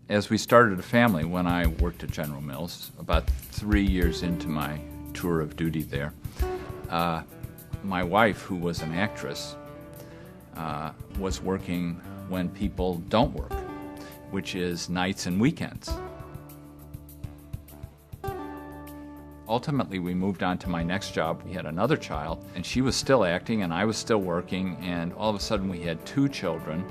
As we started a family, when I worked at General Mills, about 3 years into my tour of duty there, my wife, who was an actress, was working when people don't work, which is nights and weekends. Ultimately, we moved on to my next job. We had another child, and she was still acting, and I was still working, and all of a sudden we had 2 children,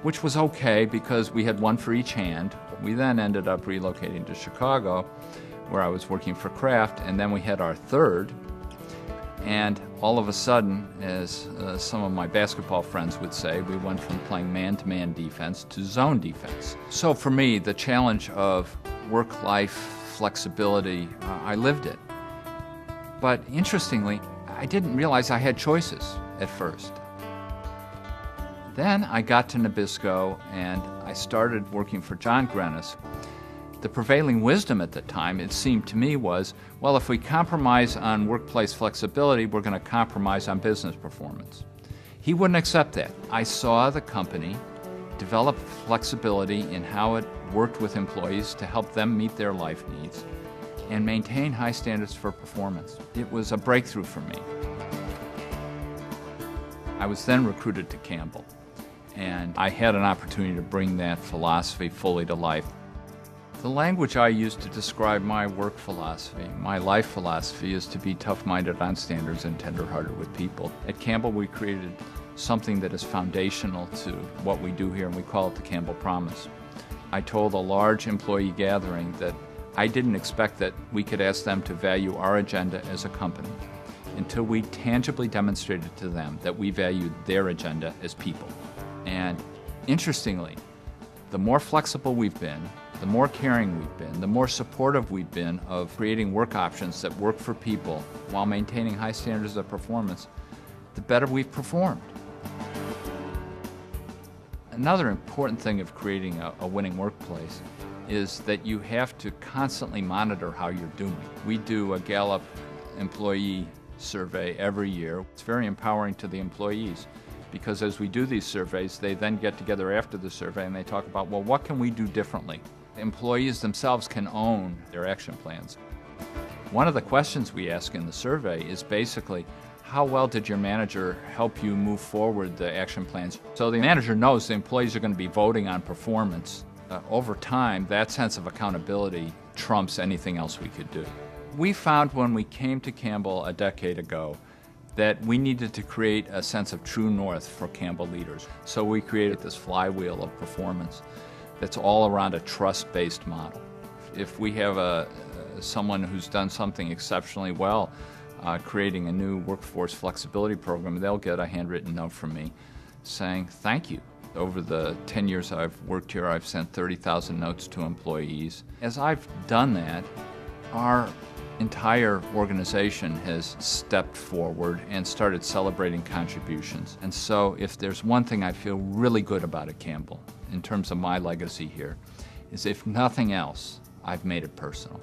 which was okay because we had one for each hand. We then ended up relocating to Chicago, where I was working for Kraft, and then we had our third, and all of a sudden, as some of my basketball friends would say, we went from playing man-to-man defense to zone defense. So for me, the challenge of work-life flexibility, I lived it. But interestingly, I didn't realize I had choices at first. Then I got to Nabisco and I started working for John Grennis. The prevailing wisdom at the time, it seemed to me, was, well, if we compromise on workplace flexibility, we're going to compromise on business performance. He wouldn't accept that. I saw the company develop flexibility in how it worked with employees to help them meet their life needs and maintain high standards for performance. It was a breakthrough for me. I was then recruited to Campbell, and I had an opportunity to bring that philosophy fully to life. The language I use to describe my work philosophy, my life philosophy, is to be tough-minded on standards and tender-hearted with people. At Campbell, we created something that is foundational to what we do here, and we call it the Campbell Promise. I told a large employee gathering that I didn't expect that we could ask them to value our agenda as a company until we tangibly demonstrated to them that we valued their agenda as people. And interestingly, the more flexible we've been, the more caring we've been, the more supportive we've been of creating work options that work for people while maintaining high standards of performance, the better we've performed. Another important thing of creating a winning workplace is that you have to constantly monitor how you're doing. We do a Gallup employee survey every year. It's very empowering to the employees because as we do these surveys, they then get together after the survey and they talk about, well, what can we do differently? The employees themselves can own their action plans. One of the questions we ask in the survey is basically, how well did your manager help you move forward the action plans? So the manager knows the employees are going to be voting on performance. Over time, that sense of accountability trumps anything else we could do. We found when we came to Campbell a decade ago that we needed to create a sense of true north for Campbell leaders. So we created this flywheel of performance that's all around a trust-based model. If we have someone who's done something exceptionally well, creating a new workforce flexibility program, they'll get a handwritten note from me saying thank you. Over the 10 years I've worked here, I've sent 30,000 notes to employees. As I've done that, our entire organization has stepped forward and started celebrating contributions. And so if there's one thing I feel really good about at Campbell, in terms of my legacy here, is if nothing else, I've made it personal.